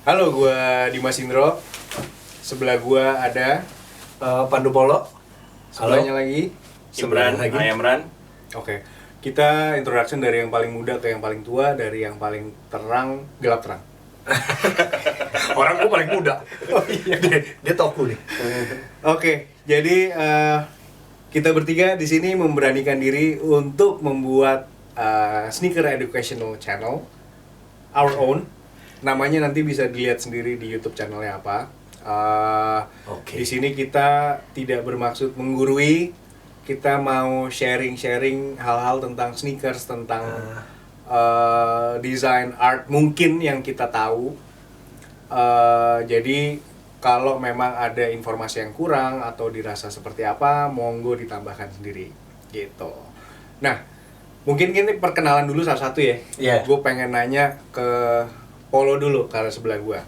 Halo, gua Dimas Indro. Sebelah gua ada Pandu Polo. sebelahnya lagi Imran, Ayamran. Oke. Kita introduction dari yang paling muda ke yang paling tua, dari yang paling terang gelap terang. Orang gua paling muda. Oh iya. Dia toku nih. Oke, jadi kita bertiga di sini memberanikan diri untuk membuat sneaker educational channel our own. Namanya nanti bisa dilihat sendiri di YouTube channelnya apa. Di sini kita tidak bermaksud menggurui, kita mau sharing hal-hal tentang sneakers, tentang desain art mungkin yang kita tahu. Jadi kalau memang ada informasi yang kurang atau dirasa seperti apa, monggo ditambahkan sendiri gitu. Nah, mungkin ini perkenalan dulu satu-satu ya. Iya. Gue pengen nanya ke Polo dulu karena sebelah gua.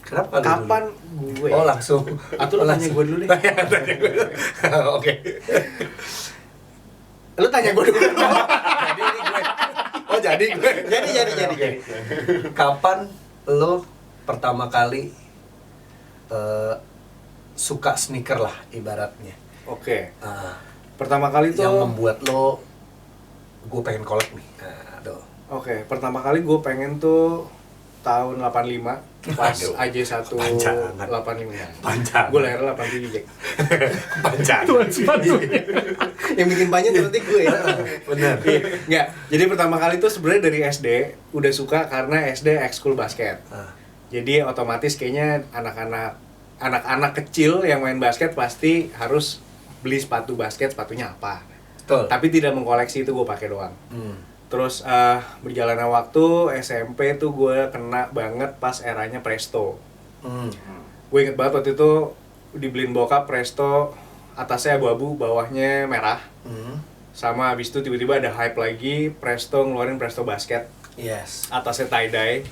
Kenapa? Kapan gue? Oh langsung. Atau lu tanya gue dulu deh. Oke. Lu tanya gue dulu. Jadi ini gue. Oh jadi gue. Jadi. Kapan lo pertama kali suka sneaker lah ibaratnya? Oke. Pertama kali tuh Yang membuat lo gue pengen collab nih. Aduh. Oke, pertama kali gue pengen tuh tahun 85 pas Aduh, AJ1 panjangan. 85. Panjangan. Gue lahir 87, Jack. Panjang. Yang bikin panjang berarti gue ya. Bener. Enggak. Jadi pertama kali tuh sebenarnya dari SD udah suka karena SD ekskul basket. Jadi otomatis kayaknya anak-anak kecil yang main basket pasti harus beli sepatu basket, sepatunya apa. Betul. Tapi tidak mengkoleksi, itu gue pakai doang. Terus berjalannya waktu SMP tuh gue kena banget pas eranya Presto. Gue inget banget waktu itu dibeliin bokap Presto, atasnya abu-abu, bawahnya merah. Sama abis itu tiba-tiba ada hype lagi, Presto ngeluarin Presto Basket. Yes. Atasnya tie-dye.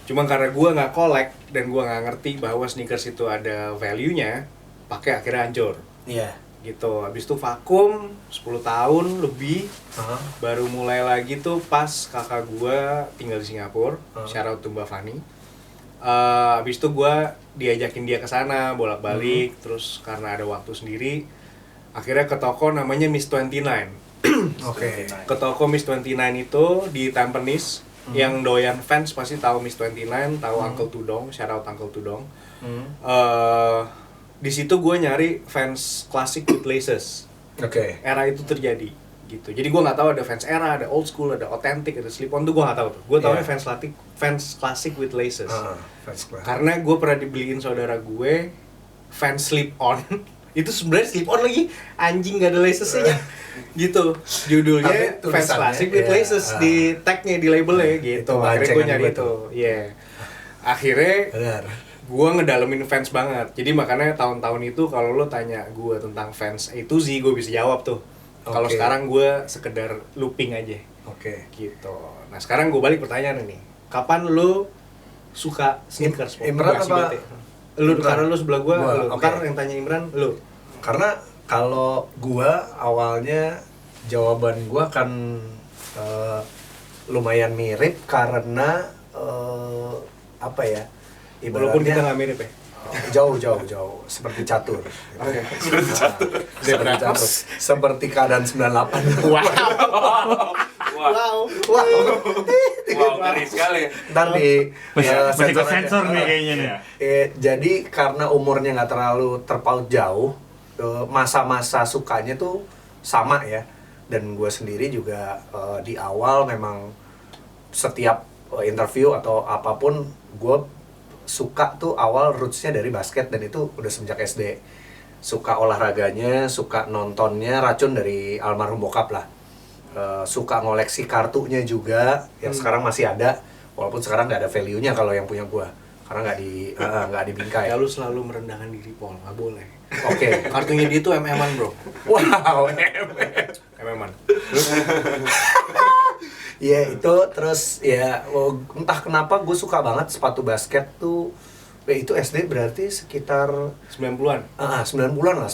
Cuma karena gue nggak collect dan gue nggak ngerti bahwa sneakers itu ada value-nya, pakai akhirnya hancur. Iya. Gitu. Habis itu vakum 10 tahun lebih. Baru mulai lagi tuh pas kakak gua tinggal di Singapura. Shout out to Mbak Fani. Habis itu gua diajakin dia ke sana bolak-balik, terus karena ada waktu sendiri akhirnya ke toko namanya Miss 29. Oke. Ke toko Miss 29 itu di Tampines. Yang doyan fans pasti tahu Miss 29, tahu Uncle Tudong, shout out Uncle Tudong. Di situ gue nyari fans classic with laces. Oke. Era itu terjadi gitu. Jadi gue nggak tahu ada fans era, ada old school, ada authentic, ada slip on tuh gue nggak tahu tuh. Gue taunya fans classic with laces. Fans classic. Karena gue pernah dibeliin saudara gue fans slip on. Itu sebenarnya slip on lagi anjing, nggak ada lacesnya gitu. Judulnya fans classic with laces di tagnya, di labelnya gitu. Akhirnya gue nyari itu. Akhirnya Benar. gue ngedalemin fans banget. Jadi makanya tahun-tahun itu kalau lo tanya gue tentang fans A to Z, gue bisa jawab tuh. Kalau sekarang gue sekedar looping aja. Oke. Gitu. Nah sekarang gue balik pertanyaan ini. Kapan lo suka sneakers? Imran apa? Lu, karena lu sebelah gue, lu. Okay. Ntar yang tanya Imran, lu. Karena kalau gua awalnya jawaban gua kan lumayan mirip karena apa ya? Walaupun kita nggak mirip ya. Jauh seperti catur. Seperti catur. Seperti keadaan 98. Wow, ngeri sekali. Ntar di Masih sensor nih kayaknya nih. Jadi karena umurnya nggak terlalu terpaut jauh, masa-masa sukanya tuh sama ya. Dan gue sendiri juga di awal memang setiap interview atau apapun gue suka tuh awal rootsnya dari basket, dan itu udah semenjak SD. Suka olahraganya, suka nontonnya, racun dari almarhum bokap lah. Suka ngoleksi kartunya juga, yang sekarang masih ada, walaupun sekarang nggak ada value-nya kalau yang punya gua, karena nggak dibingkai. Ya lu selalu merendahkan diri, Paul, nggak boleh. Oke. Kartunya dia tuh MM-an bro. Wow. MM-an. Ya itu terus ya entah kenapa gue suka banget sepatu basket tuh. Itu SD berarti sekitar 90-an. 90-an lah,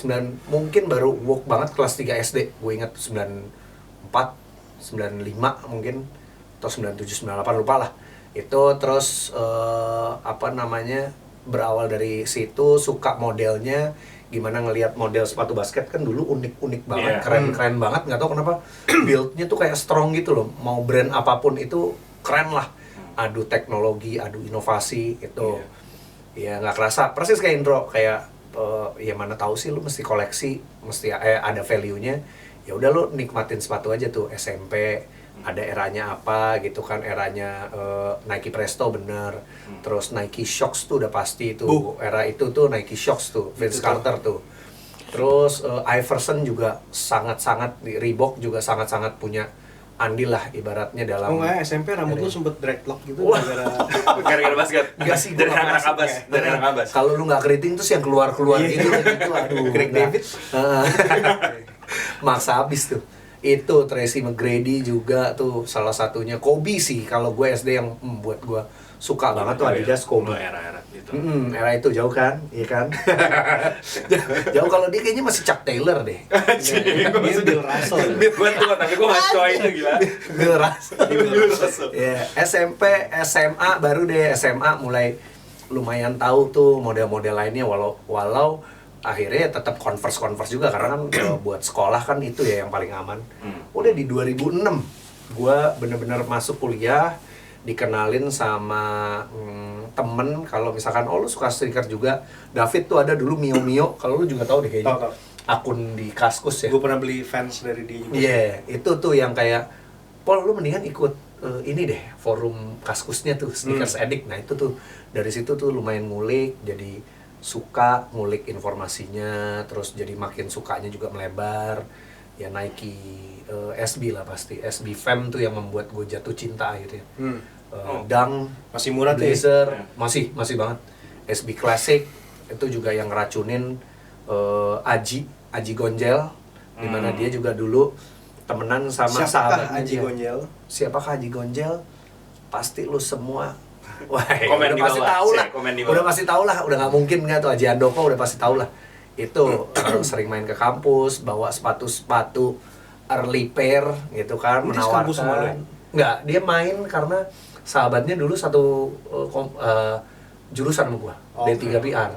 mungkin baru woke banget kelas 3 SD. Gue ingat 94, 95 mungkin, atau 97, 98 lupa lah. Itu terus berawal dari situ, suka modelnya, gimana ngelihat model sepatu basket kan dulu unik-unik banget, keren-keren banget, nggak tahu kenapa build-nya tuh kayak strong gitu loh. Mau brand apapun itu keren lah. Adu teknologi, adu inovasi itu. Ya nggak kerasa, persis kayak Indro, kayak ya mana tahu sih lu mesti koleksi, mesti ada value-nya. Ya udah lu nikmatin sepatu aja tuh SMP. Ada eranya apa gitu kan, eranya Nike Presto bener, terus Nike Shox tuh udah pasti tuh, era itu tuh Nike Shox tuh, Vince Carter tuh, terus Iverson juga sangat-sangat, Reebok juga sangat-sangat punya andil lah ibaratnya dalam. Oh nggak, SMP rambut lu sempet dreadlock gitu Gara-gara basket. Enggak sih, Dari anak Abbas, dari anak Abbas. Kalau lu nggak keriting terus yang keluar-keluar gitu, aduh. Craig David. Maksa habis tuh. Itu Tracy McGrady juga tuh salah satunya. Kobe sih kalau gue SD yang buat gue suka banget tuh Adidas Kobe. Era-era gitu. Era itu jauh kan, iya kan? Jauh, kalau dia kayaknya masih Chuck Taylor deh. Dia Bill Russell. Gue tuh, tapi gue nggak suka itu gila. Bill Russell. Ya, SMP, SMA baru deh, SMA mulai lumayan tahu tuh model-model lainnya, walau akhirnya tetap Converse juga karena kan buat sekolah kan itu ya yang paling aman. Udah di 2006 gua bener-bener masuk kuliah, dikenalin sama temen, kalau misalkan lu suka sneaker juga, David tuh ada dulu Mio, kalau lu juga tahu deh kayaknya. Tahu. Akun di Kaskus ya. Gue pernah beli fans dari dia juga. Iya, itu tuh yang kayak Pol, lu mendingan ikut ini deh, forum Kaskusnya tuh, Sneakers Addict. Nah itu tuh, dari situ tuh lumayan ngulik, jadi suka ngulik informasinya, terus jadi makin sukanya juga melebar. Ya Nike SB lah pasti, SB Fem tuh yang membuat gue jatuh cinta akhirnya. Dunk, Masih murah tuh ya? Blazer, masih banget. SB Classic itu juga yang ngeracunin Aji Gonjel, dimana dia juga dulu temenan sama Siapakah sahabatnya Aji dia. Gonjel? Siapakah Aji Gonjel? Pasti lu semua wah, Komen udah di pasti bawah, tahu lah. komen di bawah. Udah pasti tahu lah, udah nggak mungkin nggak tuh Aji Andoko udah pasti tahu lah. Itu sering main ke kampus, bawa sepatu early pair gitu kan, Ini sekampus sama lu ya? menawarkan. Nggak, dia main karena sahabatnya dulu satu jurusan sama gua, D3 PR,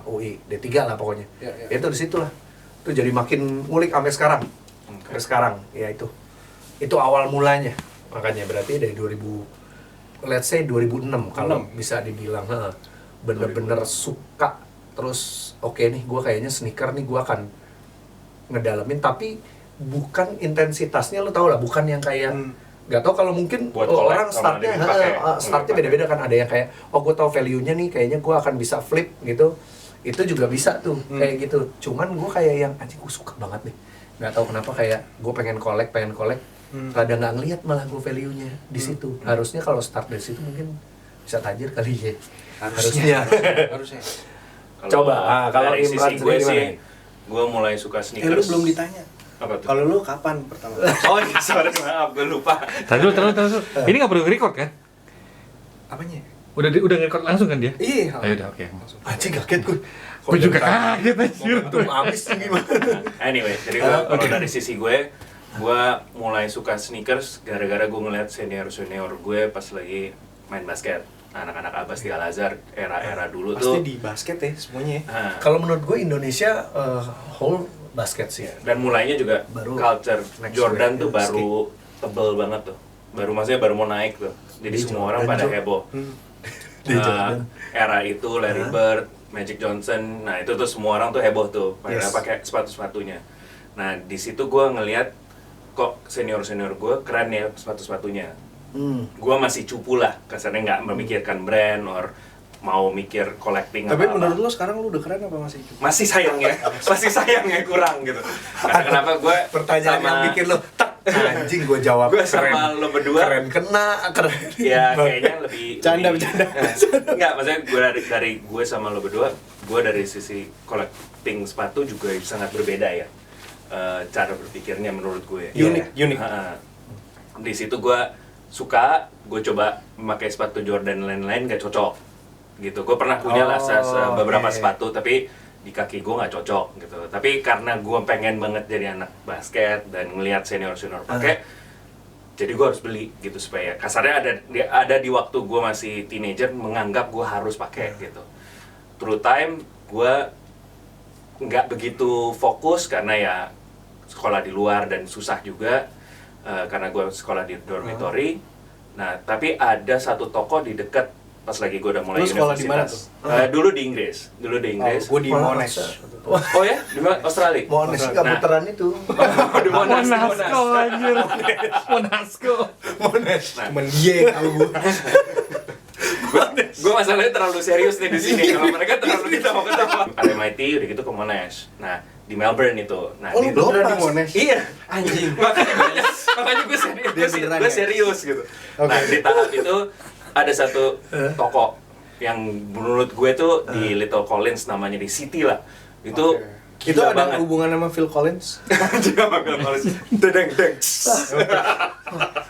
UI, D3 lah pokoknya. Ya. Itu di situ lah. Itu jadi makin ngulik sampai sekarang. Sampai sekarang, ya itu. Itu awal mulanya. Makanya berarti dari let's say 2006 kalau bisa dibilang, bener-bener suka. Terus oke nih, gue kayaknya sneaker nih gue akan ngedalamin, tapi bukan intensitasnya, lo tau lah, bukan yang kayak nggak tau, kalau mungkin Buat orang collect, startnya beda-beda kan. Ada yang kayak, oh gue tau value-nya nih, kayaknya gue akan bisa flip gitu. Itu juga bisa tuh, kayak gitu. Cuman gue kayak yang, anjing gue suka banget nih, nggak tahu kenapa, kayak gue pengen collect, rada nggak ngelihat malah gue value-nya di situ. Harusnya kalau start dari situ mungkin bisa tajir kali ya. Harusnya. Coba, kalau dari Imran sisi gue sendiri sih, gimana? gue mulai suka Lu sneakers. belum ditanya. Apa tuh? Kalau lu kapan pertama? Oh iya, sorry, maaf, gue lupa. Terus. Ini nggak perlu record kan? Apanya? Udah record langsung kan dia? Iya. Ayo udah, oke. Anjing kaget gue. Gue juga kaget anjir. Habis nih gimana? Anyway, jadi kalau dari sisi gue mulai suka sneakers gara-gara gue ngeliat senior gue pas lagi main basket. Anak-anak Abbas di Al-Azhar era dulu Pasti tuh. di basket ya semuanya. Kalau menurut gue Indonesia whole basket sih. Dan mulainya juga Baru culture next Jordan wave, tuh baru tebel banget tuh. Maksudnya baru mau naik tuh. Jadi Di semua Jordan orang pada juga. heboh. Di Jordan. Era itu Larry Bird, Magic Johnson, nah itu tuh semua orang tuh heboh tuh pada Yes. pakai sepatu-sepatunya. Nah di situ gue ngelihat kok senior gue keren ya sepatu-sepatunya. Gue masih cupu lah, kasarnya nggak memikirkan brand or mau mikir collecting. Tapi apa-apa. menurut lu sekarang lu udah keren apa masih? masih sayangnya kurang gitu. Karena kenapa gue Pertanyaan yang bikin lo tak anjing, gue jawab gue sama lo berdua keren kena keren. ya kayaknya lebih Bercanda. Enggak, maksudnya gue dari gue sama lo berdua, gue dari sisi collecting sepatu juga sangat berbeda ya. Cara berpikirnya menurut gue Unik. Di situ gue suka, gue coba memakai sepatu Jordan lain-lain gak cocok gitu. Gue pernah punya lah beberapa sepatu, tapi di kaki gue nggak cocok gitu. Tapi karena gue pengen banget jadi anak basket dan ngelihat senior pakai, Jadi gue harus beli gitu supaya kasarnya ada di waktu gue masih teenager menganggap gue harus pakai gitu. Through time gue nggak begitu fokus karena ya sekolah di luar dan susah juga karena gue sekolah di dormitory. Nah tapi ada satu toko di dekat pas lagi gue udah mulai Lu sekolah di mana universitas. Dulu di Inggris. Gue di Monash. Oh ya? Di mana? Australia? Monash kaputaran itu. Di Monash. Monasco anjir. Monasco. Monash. Cuman dia yang tahu gue. Gue masalahnya terlalu serius nih di sini. Kalau mereka terlalu ketawa-ketawa. RMIT udah gitu ke Monash. Nah di Melbourne itu. Nah Oh, di lu beneran pas. di Monash? Iya. Anjing. makanya gue serius. Dia beneran Gue ya? serius gitu. Oke. Nah di tahap itu ada satu toko yang menurut gue tuh di Little Collins namanya di City lah. Itu Oke. Itu gila ada banget. hubungan sama Phil Collins? Dedeng-deng.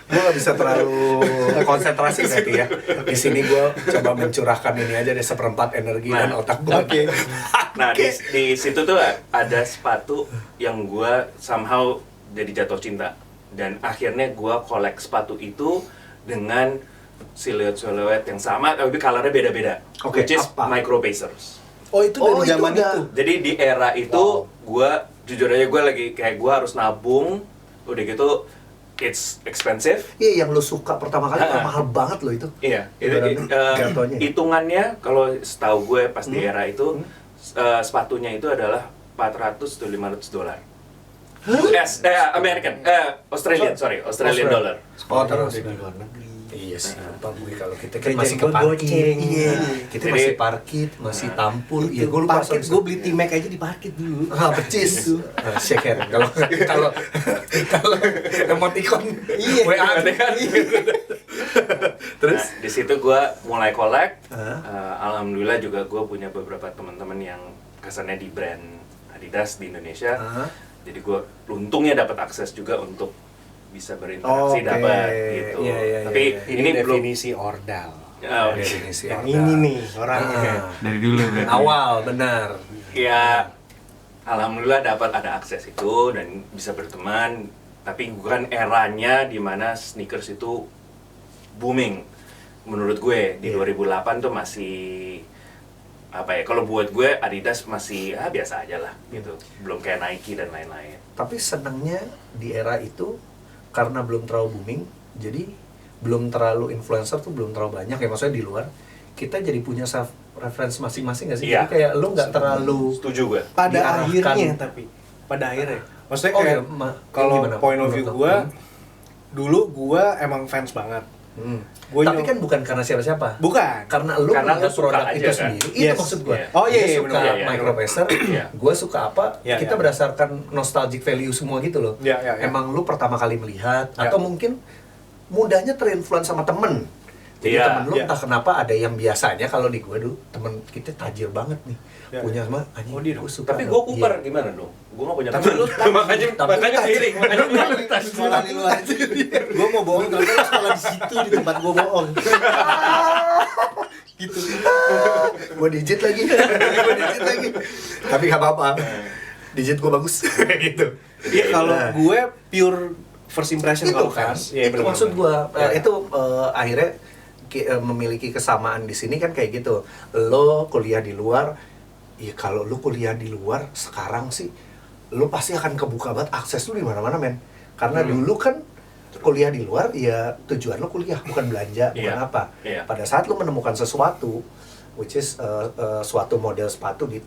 Gue gak bisa terlalu konsentrasi berarti ya. Di sini gue coba mencurahkan ini aja deh seperempat energi Nah, dan otak gue. Oke. Nah di situ tuh ada sepatu yang gue somehow jadi jatuh cinta dan akhirnya gue kolek sepatu itu dengan siluet yang sama tapi colornya beda-beda. Oke, Which is apa? Micro Pacers. Oh itu Oh, dari itu zaman udah. itu? Jadi di era itu gue jujur aja gue lagi kayak gue harus nabung, udah gitu it's expensive. Iya, yang lu suka pertama kali Ah. mahal banget lo itu. Iya, Ibaratnya jatuhnya. hitungannya kalau setahu gue pas di era itu sepatunya itu adalah 400 to 500 dolar. US, American, Australian dollar. Oh, terus di luar negeri. Iya sih, lupa gue kalau kita kan Jajan masih ke gua parkit. goceng. Iya, kita Jadi- masih parkit, masih tampul. Iya, gue lupa. Parkit, gue beli T-Mac aja di parkit dulu. Ah, becis. Shake hand. Kalau emoticon. Iya. WA kan? Terus? Nah, di situ gue mulai kolek. Hah? Alhamdulillah juga gue punya beberapa teman-teman yang kesannya di brand Adidas di Indonesia. Hah? Jadi gue untungnya dapat akses juga untuk bisa berinteraksi Oke. dapat gitu. Iya, iya, Tapi iya, iya. ini belum. definisi ordal. Oh, oke. Definisi Yang ordal. ini nih orangnya. Dari dulu berarti. Awal, benar. Ya, alhamdulillah dapat ada akses itu dan bisa berteman. Tapi bukan eranya di mana sneakers itu booming. Menurut gue di Iya. 2008 tuh masih apa ya? Kalau buat gue Adidas masih biasa aja lah gitu. Belum kayak Nike dan lain-lain. Tapi senangnya di era itu karena belum terlalu booming, jadi belum terlalu influencer tuh belum terlalu banyak ya, maksudnya di luar kita jadi punya self reference masing-masing nggak sih? Iya. Jadi kayak lu nggak terlalu Setuju gue. Pada diarahkan. akhirnya tapi pada akhirnya. Maksudnya Oh, kayak iya, kalau gimana? point of view Menurut lo? gue, dulu gue emang fans banget. Gua Tapi nyok- kan bukan karena siapa-siapa. Bukan. Karena lu Karena punya lu suka produk aja itu kan? sendiri. Yes. Itu maksud gua. Iya. Oh, iya, Dia iya, suka bener. Iya, Micro Pacer, Iya. gua suka apa? Iya, kita iya. berdasarkan nostalgic value semua gitu loh. Iya, iya, iya. Emang lu pertama kali melihat Iya. atau mungkin mudahnya terinfluence sama temen. Jadi Iya, temen lu iya. entah kenapa ada yang biasanya kalau di gua dulu temen kita tajir banget nih. Iya. Punya sama anjing. Oh, dia gua dong. suka Tapi dong. gue kupar Iya. gimana dong? Gue gak punya Tapi teman. lu makanya miring. Sekolah di luar. Gue mau bohong kalau lu sekolah di situ di tempat gue bohong. Gitu. Gua digit lagi. Gua digit lagi. Tapi gak apa-apa. Digit gua bagus. gitu. Iya kalau Nah. gue pure first impression Itu kalau kan, fans. Iya, itu bener-bener. maksud gua. Iya. Itu akhirnya memiliki kesamaan di sini kan kayak gitu. Lo kuliah di luar, ya kalau lo kuliah di luar sekarang sih, lo pasti akan kebuka banget akses lo di mana-mana men. Karena dulu kan kuliah di luar, ya tujuan lo kuliah bukan belanja, bukan Iya. apa. Iya. Pada saat lo menemukan sesuatu, which is suatu model sepatu di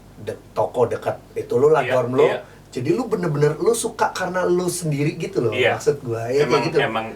toko dekat itu lo lah Iya, dorm lo. iya. Jadi lu bener-bener lu suka karena lu sendiri gitu loh, Iya. maksud gua ya emang kayak gitu. emang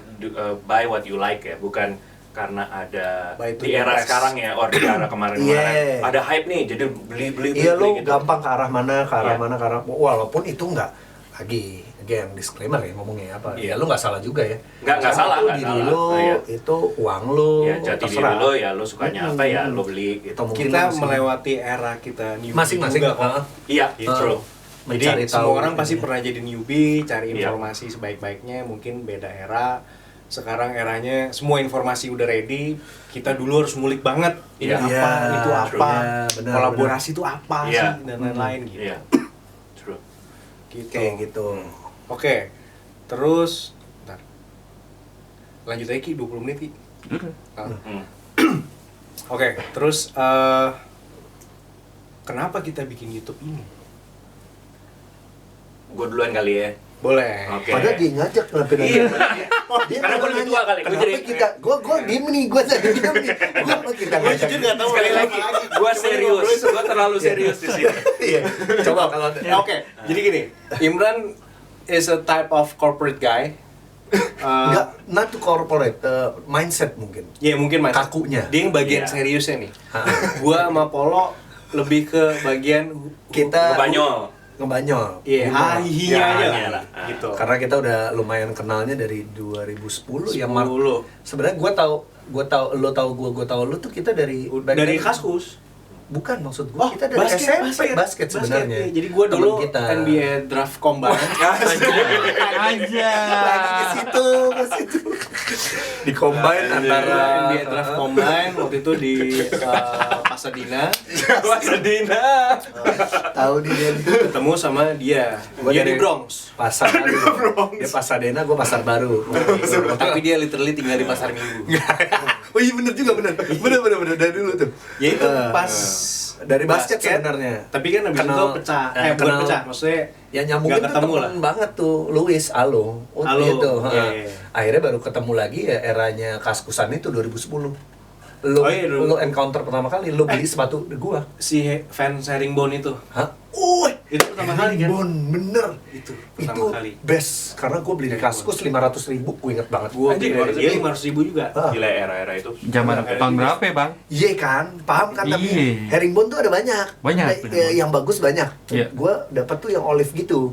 buy what you like ya, bukan karena ada Buy to di era impress. sekarang ya, or di era kemarin-kemarin Iya. ada hype nih, jadi beli Iya lu gitu. gampang ke arah mana, ke arah Iya. mana, ke arah walaupun itu nggak lagi again disclaimer ya ngomongnya apa. Iya. Ya lu nggak salah juga ya. Nggak salah, Itu nggak diri salah. lu, Oh, iya. itu uang lu, Ya jati diri terserah. lo ya, lo sukanya apa ya lo beli gitu. Atau mungkin Kita lu sih melewati era kita newbie masing-masing juga kok. heeh. Iya, true. Jadi Mencari tahu semua orang pasti ini. pernah jadi newbie, cari Iya. informasi sebaik-baiknya, mungkin beda era. Sekarang eranya semua informasi udah ready, kita dulu harus ngulik banget. Ini Iya. apa, Iya, itu true. apa, Iya, benar, kolaborasi itu apa Iya. sih, dan lain-lain gitu. Iya. True. Gitu. Kayak gitu. Oke, terus, bentar. Lanjut aja Ki, 20 menit Ki. Udah. Oke, terus kenapa kita bikin YouTube ini? Gue duluan kali ya. Boleh. Oke. Padahal dia ngajak kenapa Iya. Dia Karena gue lebih tua kali. Gue Kenapa jadi kita? Gue diem nih, gue tadi diem nih. Kenapa kita Gue ngajak? jujur nggak tahu sekali apa lagi. lagi. Gue serius. Gue terlalu serius di sini. Iya. Coba kalau Oke, jadi gini, Imran is a type of corporate guy. enggak, not to corporate, mindset mungkin. Ya mungkin mas. Kakunya. Dia yang bagian Iya. seriusnya nih. Ha. Gua sama Polo lebih ke bagian Kita Banyol. ngebanyol. Iya, Humor. hihinya Ya, aja iya lah. lah. Gitu. Karena kita udah lumayan kenalnya dari 2010 ya, Mark. 10. Sebenarnya gue tahu lo tahu lu tuh kita dari Dari Kaskus. Bukan, maksud gue Oh, kita dari SMP basket sebenarnya. iya. Jadi gua dulu Temen kita. NBA draft combine. Aja. Lagi ke situ. Di combine antara NBA draft combine waktu itu di Pasadena. Pasadena. tahu dia Ketemu sama dia. Gua Dia dari di Bronx. Pasar Baru. Dia Pasadena, gue Pasar Baru. Tapi dia literally tinggal di Pasar Minggu. Oh iya bener juga bener dari dulu tuh. Ya itu pas dari basket sebenarnya. Tapi kan habis itu pecah. Bukan kenal- pecah, maksudnya Ya nyambungin nggak tuh ketemu temen banget tuh, Luis, Alo, Alo, itu. iya. Akhirnya baru ketemu lagi ya eranya Kaskusan itu 2010. Lu, Oh iya, lu encounter pertama kali, lu beli sepatu di gua. si fans Herringbone itu. Hah? Itu pertama kali kan? Bon, bener. Itu Itu pertama kali. best, karena gua beli di Kaskus 500.000, gue inget banget. Gua Anjing, beli dia 500.000 500.000 juga. Ah. Gila era-era itu. Zaman tahun berapa ya, Bang? Iya kan, paham kan, tapi Iya. herringbone tuh ada banyak. Banyak, Yang bagus banyak. Iya. Gua dapet tuh yang olive gitu.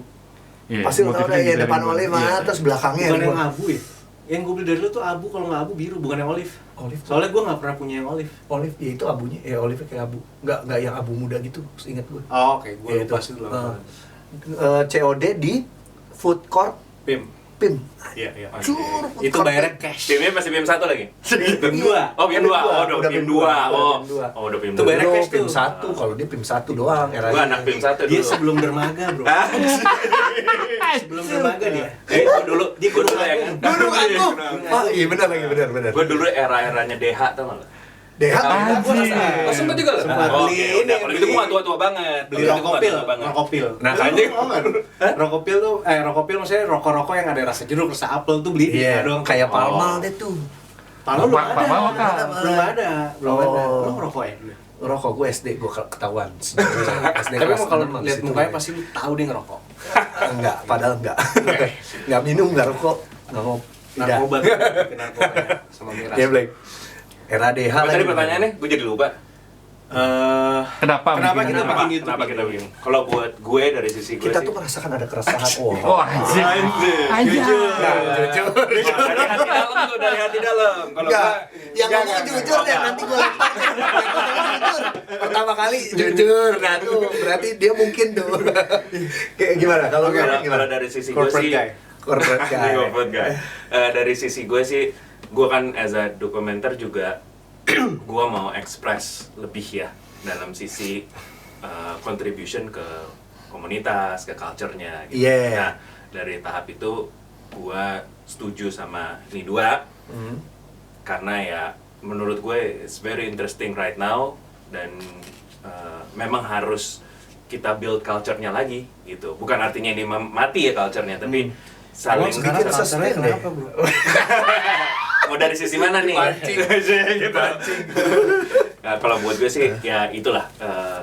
Iya, Pasti lo tau motifnya deh, ya dari depan Herringbone. olive, Iya. terus belakangnya Bukan yang herringbone. abu ya? Yang gue beli dari lu tuh abu, kalau nggak abu biru, bukan yang olive. Olive. Soalnya gue nggak pernah punya yang olive. Olive, ya itu abunya, ya olive kayak abu. Nggak yang abu muda gitu, inget gue. Oh, oke, gue Ya, lupa itu. sih dulu. COD di food court Pim. PIM. Iya, iya. Cur, food Itu court bayarnya PIM. cash. Timnya masih PIM 1 lagi? PIM 2. Oh, PIM 2. Oh, udah PIM 2. Oh, PIM 2. oh, udah PIM Itu 2. bayarnya Dulu cash PIM tuh. 1, kalau dia PIM 1 doang eranya. Gua anak PIM 1 Dia dulu. sebelum dermaga, bro. Sebelum dermaga dia. Gua dulu, Dia gua dulu gunung ya agung. kan. Gunung Agung. Ah, iya benar lagi, benar. Gua dulu era-eranya DH tau nggak lo? DH. Anjing. Oh, sempet juga lo? Sempat Oh, beli oke, ini, udah. Kalau gitu beli- gua nggak tua-tua banget. Beli Kalau gitu gua nggak rokopil, tua banget. rokopil. Nah, Lu anjing. tau nggak? Rokopil tuh, rokopil maksudnya rokok-rokok yang ada rasa jeruk, rasa apel tuh beli di Iya, dong. kayak Oh. Palmal deh tuh. Palu belum ada. Palmal kan? Belum ada. Belum Oh. ada. Lu ngerokok ya? dulu? Rokok gue SD, gue ketahuan. SD Tapi kelas emang kalau 6 lihat situ. mukanya pasti lu tahu dia ngerokok. Enggak, padahal enggak. Enggak minum, enggak rokok, enggak mau. Narkoba tuh, bikin narkoba sama miras. Iya, Black. Era DH Apa lagi. tadi pertanyaannya? Gua jadi lupa. Kenapa Kenapa bikin kita kenapa? bikin YouTube? Kenapa kita bikin? Kalau buat gue dari sisi gue Kita sih, tuh merasakan ada keresahan. Oh, anjing. Anjir. Anjing. jujur. dari hati dalam tuh, dari hati dalam. Kalau Enggak, gua yang ngomong jujur deh, nanti gue lempar. Jujur. Pertama kali jujur, nah tuh berarti dia mungkin tuh. Kayak gimana? Kalau kalau dari sisi gue Corporate sih guy. Corporate guy. Corporate guy. Dari sisi gue sih, gue kan as a dokumenter juga gue mau express lebih ya dalam sisi contribution ke komunitas, ke culture-nya gitu. Yeah. Nah, dari tahap itu gue setuju sama ini dua karena ya menurut gue it's very interesting right now dan memang harus kita build culture-nya lagi gitu. Bukan artinya ini mati ya culture-nya, tapi saling Emang sekarang bikin culture-nya sustain deh. kenapa, bro? mau dari sisi mana nih? Pancing. Gitu. Nah, kalau buat gue sih ya itulah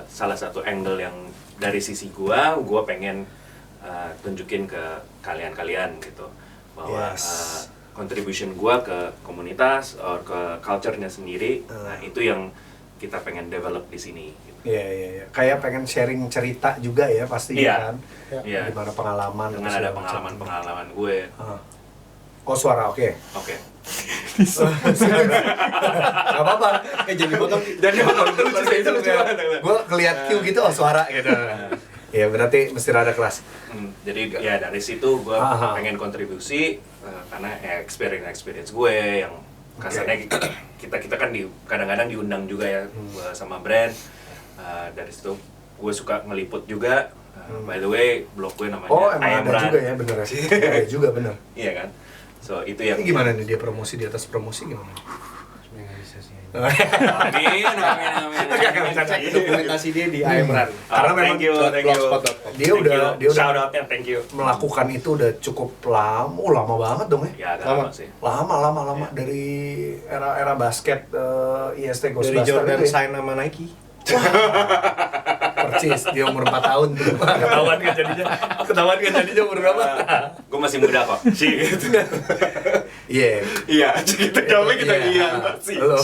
salah satu angle yang dari sisi gue pengen tunjukin ke kalian gitu bahwa Yes. contribution gue ke komunitas or ke culture-nya sendiri, nah itu yang kita pengen develop di sini. Gitu. Iya. Kayak pengen sharing cerita juga ya pasti Iya. kan. Iya. Gimana pengalaman Dengan atau ada segala macam. pengalaman gue, Oh suara oke. oke. Gak apa-apa. Jadi potong. Jadi Gue ngeliat Q gitu, oh suara gitu. Ya berarti mesti rada kelas. Jadi ya dari situ gue Aha. pengen kontribusi karena ya experience gue yang kasarnya kita kan kadang-kadang diundang juga ya sama brand. Dari situ gue suka ngeliput juga. By the way, blog gue namanya Oh emang I Am ada Brand. juga ya bener ya. Ada juga bener. Iya kan. So itu yang Ini gimana nih dia promosi di atas promosi gimana? Nggak bisa sih. Amin, amin, amin. Cek dokumentasi dia di Imran. Karena memang thank you. blogspot.com. Dia udah shout out-nya thank you. melakukan itu udah cukup lama. Oh, lama banget dong ya. Ya, agak Lama. lama sih. Lama dari era basket IST Dari Ghostbuster Jordan itu ya. sign sama Nike. Percis, dia umur 4 tahun tuh. Ketahuan kan jadinya umur berapa? Gue masih muda kok. Sih gitu. Iya. Iya, kita jawabnya kita iya sih. Lo.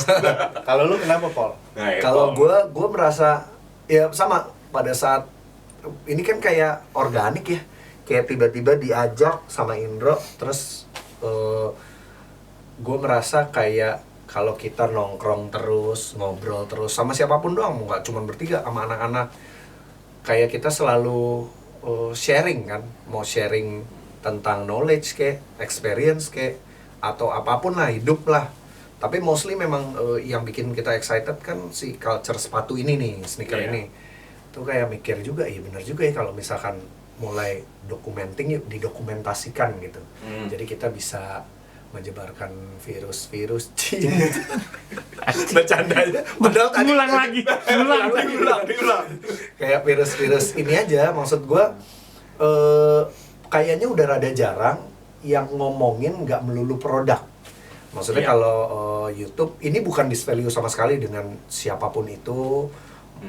Kalau lu kenapa, Paul? Nah, ya, Kalau Pom. gue merasa ya sama pada saat ini kan kayak organik ya, kayak tiba-tiba diajak sama Indro, terus gue merasa kayak kalau kita nongkrong terus, ngobrol terus sama siapapun doang, nggak cuma bertiga, sama anak-anak, kayak kita selalu sharing kan, mau sharing tentang knowledge kayak, experience kayak, atau apapun lah, hidup lah. Tapi mostly memang yang bikin kita excited kan si culture sepatu ini nih, sneaker Iya. ini. Tuh kayak mikir juga, iya benar juga ya kalau misalkan mulai documenting, yuk didokumentasikan gitu. Jadi kita bisa menyebarkan virus-virus cinta. Bercanda aja. Padahal tadi Ngulang lagi. diulang. Kayak virus-virus ini aja, maksud gua kayaknya udah rada jarang yang ngomongin nggak melulu produk. Maksudnya Iya. kalau YouTube ini bukan disvalue sama sekali dengan siapapun itu,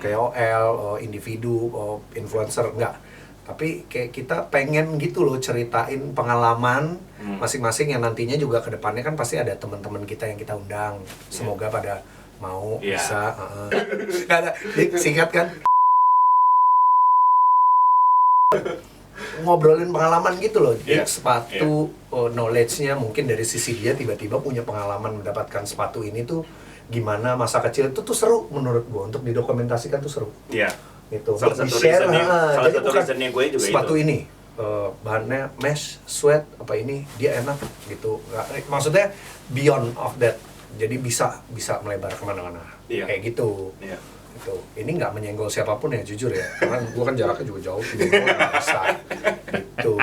KOL, individu, influencer, enggak. Tapi kayak kita pengen gitu loh ceritain pengalaman masing-masing yang nantinya juga ke depannya kan pasti ada teman-teman kita yang kita undang. Semoga pada mau Iya. bisa. Nggak ada, singkat kan? Ngobrolin pengalaman gitu loh. Dia Iya, sepatu knowledge-nya mungkin dari sisi dia tiba-tiba punya pengalaman mendapatkan sepatu ini tuh gimana masa kecil itu tuh seru menurut gua untuk didokumentasikan tuh seru. Iya. Gitu. Salah Buat satu di-share, reasonnya- salah jadi satu bukan reasonnya gue juga sepatu itu. ini bahannya mesh, sweat apa ini dia enak gitu. Maksudnya beyond of that. Jadi bisa melebar kemana-mana. Iya. Kayak gitu. Iya. Gitu. Ini nggak menyenggol siapapun ya jujur ya. Karena gua kan jaraknya juga jauh. Jadi gua nggak bisa. Gitu.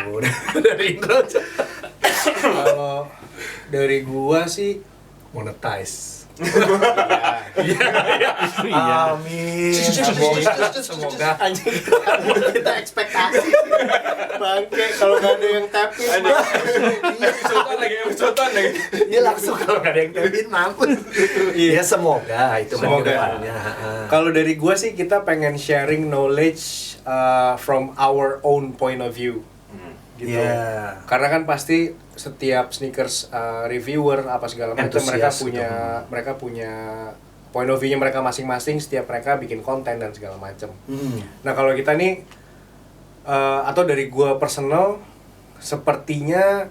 Dari intro aja. Kalau dari gua sih Monetize. iya. Amin. Semoga Anjing, kita ekspektasi bangke kalau nggak ada yang tapin. Episode lagi. dia langsung kalau nggak ada yang tepin mampus. Iya. Ya semoga itu kan Semoga. kedepannya. Kalau dari gua sih kita pengen sharing knowledge from our own point of view gitu. Iya. Karena kan pasti setiap sneakers reviewer apa segala macam mereka Entusias punya gitu. mereka punya point of view-nya mereka masing-masing, setiap mereka bikin konten dan segala macam. Nah, kalau kita nih atau dari gua personal sepertinya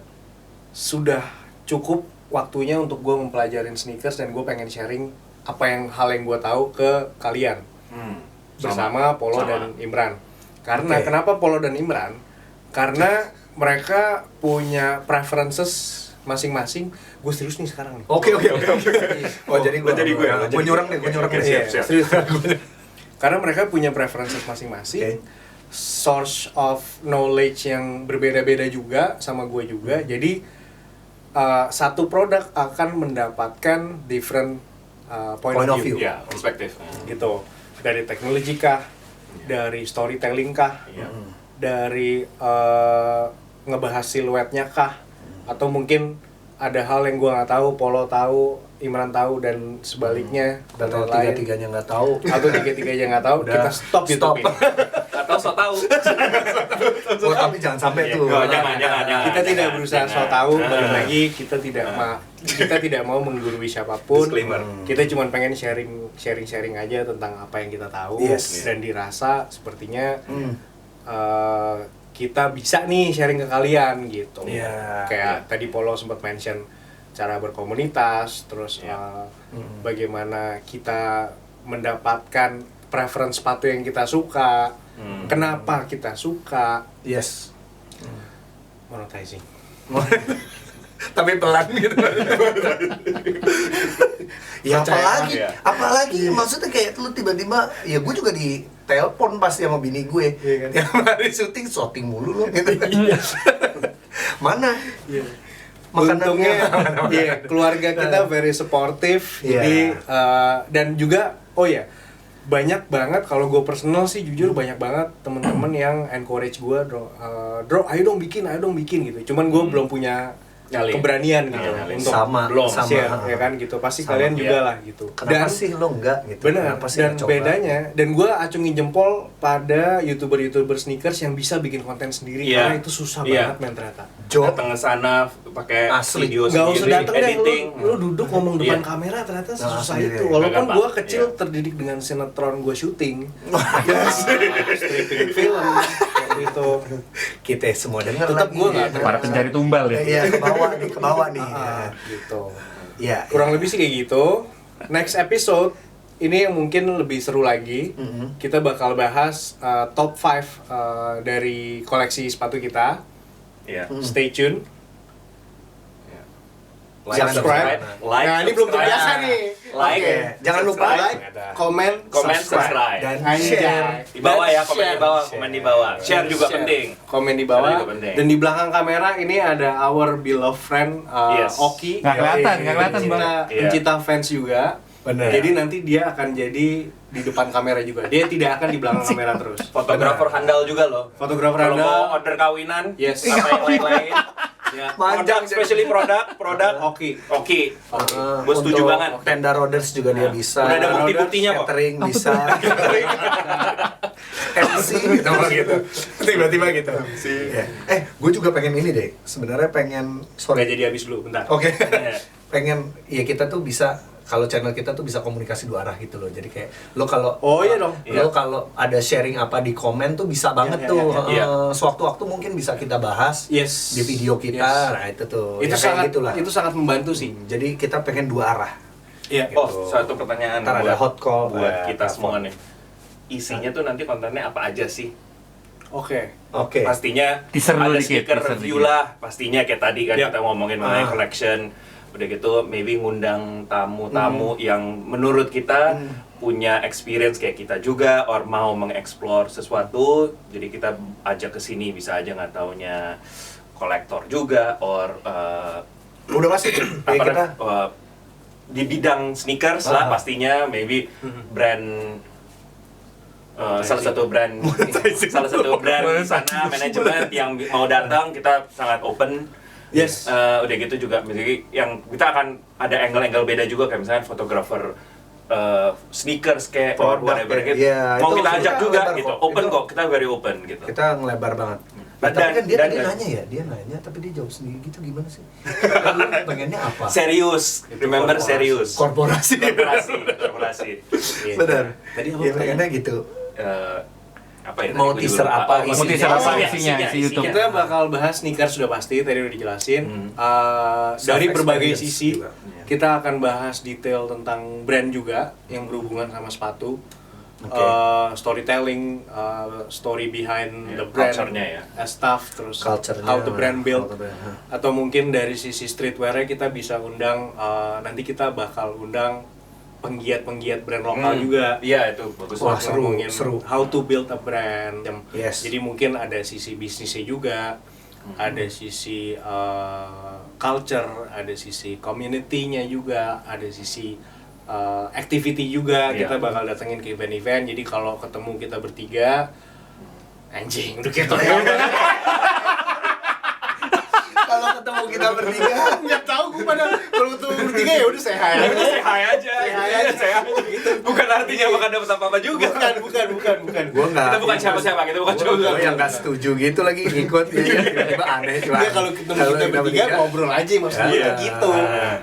sudah cukup waktunya untuk gua mempelajarin sneakers dan gue pengen sharing apa hal yang gua tahu ke kalian bersama Polo dan Imran. Karena Oke. kenapa Polo dan Imran? Karena mereka punya preferences masing-masing. Gue serius nih sekarang nih. Oke. Oh, jadi gue jadi gue ya, Gue nyurang deh, gue nyurang Oke, deh. siap. Serius. Karena mereka punya preferences masing-masing. Source of knowledge yang berbeda-beda juga sama gue juga. Jadi satu produk akan mendapatkan different point of view. Iya, perspektif. Gitu. Dari teknologi kah? Dari storytelling kah? Iya. Dari ngebahas siluetnya kah? Atau mungkin ada hal yang gua nggak tahu, Polo tahu, Imran tahu dan sebaliknya dan Atau lain-lain. tiga-tiganya nggak tahu. Atau tiga-tiganya nggak tahu, Udah. kita stop YouTube-nya. Atau so tahu. Oh, tapi jangan sampai Iya, tuh. jangan. Kita tidak berusaha so tahu, balik Nah. lagi kita tidak mau menggurui siapapun. Disclaimer. Kita cuma pengen sharing aja tentang apa yang kita tahu Yes. dan dirasa sepertinya kita bisa nih sharing ke kalian gitu. Iya. Kayak tadi Polo sempat mention cara berkomunitas, terus bagaimana kita mendapatkan preference sepatu yang kita suka, kenapa kita suka, Yes. monetizing. Tapi pelan gitu. Ya Percaya, apalagi maksudnya kayak lu tiba-tiba ya gue juga di telepon pasti sama bini gue. Iya kan? Tiap hari syuting mulu lu gitu. Mana? Iya. Untungnya iya, keluarga kita very supportive. Iya. Jadi dan juga banyak banget kalau gue personal sih jujur banyak banget temen-temen yang encourage gue, Bro, ayo dong bikin gitu. Cuman gue belum punya Nyali. keberanian gitu Nyali. untuk Belum. share, ya kan gitu. Pasti Sama, kalian juga iya. lah gitu. Kenapa sih lo enggak gitu? Bener, Kenapa sih dan nggak coba? bedanya, dan gue acungin jempol pada youtuber sneakers yang bisa bikin konten sendiri, Iya. karena itu susah Iya. banget men ternyata. Datang ke sana pakai Asli. video Nggak usah sendiri, dateng deh, editing. lu duduk ngomong depan Iya. kamera ternyata Nah, susah sendiri. itu. Walaupun Nggak gue gampang, kecil iya. terdidik dengan sinetron gue syuting, stripping film kayak gitu. Kita semua denger Tetap lagi. gua nggak ya. Para pencari tumbal ya. Iya, ke bawah nih. Gitu. Iya. Kurang lebih sih kayak gitu. Next episode ini yang mungkin lebih seru lagi. Kita bakal bahas top 5 dari koleksi sepatu kita. Iya. Stay tune. Like, Subscribe. like, Nah, ini belum subscribe. terbiasa nih. Like, Oke. Jangan lupa subscribe. Like, comment, Comment, subscribe. dan Anjay. share. Di bawah ya, komen Share. di bawah, komen di bawah. Share juga Share. penting. Komen di Share bawah. juga penting. Dan di belakang kamera ini ada our beloved friend Yes. Oki. Nggak kelihatan, nggak kelihatan, Bang. Iya. Pencinta fans juga. Bener. Jadi nanti dia akan jadi di depan kamera juga. Dia tidak akan di belakang kamera terus. Fotografer handal juga loh. Fotografer Kalau handal. mau order kawinan, Yes. sama yang lain-lain. Ya, Manjang, produk, especially produk Oki. Oke. Uh, Gue setuju untuk banget. Tenda Rodders juga dia Nah, bisa. udah ada bukti-buktinya kok. Catering bisa. MC gitu. Tiba-tiba gitu. Iya. Gue juga pengen ini deh. Sebenarnya pengen Nggak jadi habis dulu, bentar. Oke. Iya. Pengen ya kita tuh bisa kalau channel kita tuh bisa komunikasi dua arah gitu loh. Jadi kayak lo kalau Oh iya dong. lo kalau ada sharing apa di komen tuh bisa banget Iya, tuh. iya. Sewaktu-waktu mungkin bisa kita bahas Yes. di video kita. Yes. Nah, itu tuh. Itu Ya, kayak sangat gitulah. itu sangat membantu sih. Jadi kita pengen dua arah. Iya. Oh, satu pertanyaan Ntar ada hot call buat kita telepon. semua nih. Isinya tuh nanti kontennya apa aja sih? Oke. Oke. Pastinya Teaser ada dulu dikit, speaker teaser review dikit. lah, pastinya kayak tadi kan Ya. kita ngomongin mengenai Ah. collection. Udah gitu maybe ngundang tamu-tamu yang menurut kita punya experience kayak kita juga or mau mengeksplor sesuatu. Jadi kita ajak ke sini, bisa aja nggak taunya kolektor juga or Udah pasti. apa Kayak kita di bidang sneakers lah pastinya maybe brand salah satu brand di sana manajemen yang mau datang kita sangat open. Yes. Udah gitu juga misalnya yang kita akan ada angle-angle beda juga kayak misalnya fotografer sneakers kayak or Produk whatever ya. gitu. Iya, Mau itu kita ajak kita juga lebar gitu. kok. Open Itu- kok, kita very open gitu. kita ngelebar banget. Dan- Tapi kan dia dan- tadi nanya ya, dia nanya tapi dia jawab sendiri gitu gimana sih? Lu pengennya apa? Serius, remember korporasi. serius. Korporasi. Korporasi. Iya. Benar. Tadi apa Ya, pengennya gitu. Eh, apa ya? Mau tadi gua teaser juga lupa. apa, Oh, isinya teaser apa, iya, isinya, isi YouTube. Kita bakal bahas sneakers sudah pasti, tadi udah dijelasin. Dari Self berbagai experience sisi, juga. kita akan bahas detail tentang brand juga yang berhubungan sama sepatu. Oke. Storytelling, story behind Iya, the brand, culture-nya ya. Stuff, terus Culture-nya, how the brand build. how the brand, Atau mungkin dari sisi streetwear-nya kita bisa undang, nanti kita bakal undang penggiat-penggiat brand lokal juga. Iya, itu bagus. Wah, Buat seru, ngomongin seru. how to build a brand. Yes. Jadi mungkin ada sisi bisnisnya juga, ada sisi culture, ada sisi community-nya juga, ada sisi activity juga. Iya. Kita bakal datengin ke event-event. Jadi kalau ketemu kita bertiga, anjing, udah kayak tutorial banget. Kalau ketemu kita bertiga, Nggak tahu gue pada kalau ketemu bertiga ya udah saya hai. Say hi aja. Say hi. Bukan artinya bakal dapat apa-apa juga. Bukan. gua nggak. Kita bukan siapa-siapa, kita bukan Gua juga. yang nggak setuju gitu lagi ngikut ya, tiba-tiba aneh cuma. Dia kalau ketemu kita bertiga ngobrol aja maksudnya Iya. gitu.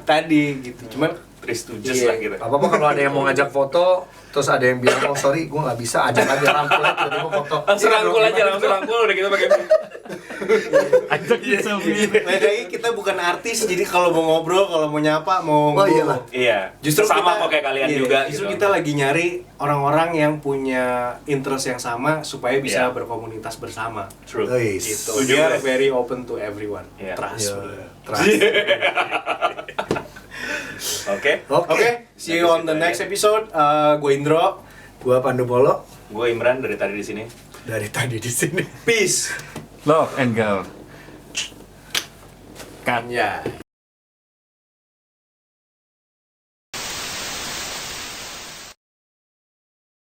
Tadi gitu. Cuman Tris to just Iya. lah gitu. Apa-apa kalau ada yang mau ngajak foto, terus ada yang bilang, oh sorry, gue nggak bisa, ajak aja rangkul aja, jadi gue foto. Langsung rangkul aja, langsung rangkul udah kita pakai. Ajak selfie. lagi kita bukan artis, jadi kalau mau ngobrol, kalau mau nyapa, mau Oh, iyalah. Iya. Justru sama kita, kok kayak kalian iya, juga. Justru gitu. kita lagi nyari orang-orang yang punya interest yang sama supaya bisa Iya. berkomunitas bersama. True. Guys. Gitu. Setuju, We are guys. very open to everyone. Iya. Trust. Iya, trust. Oke. Oke, see you on the next episode. Gue Indro. Gua Pandu Polo Gue Imran dari tadi di sini. dari tadi di sini. Peace. Love and girl. Cut. Ya.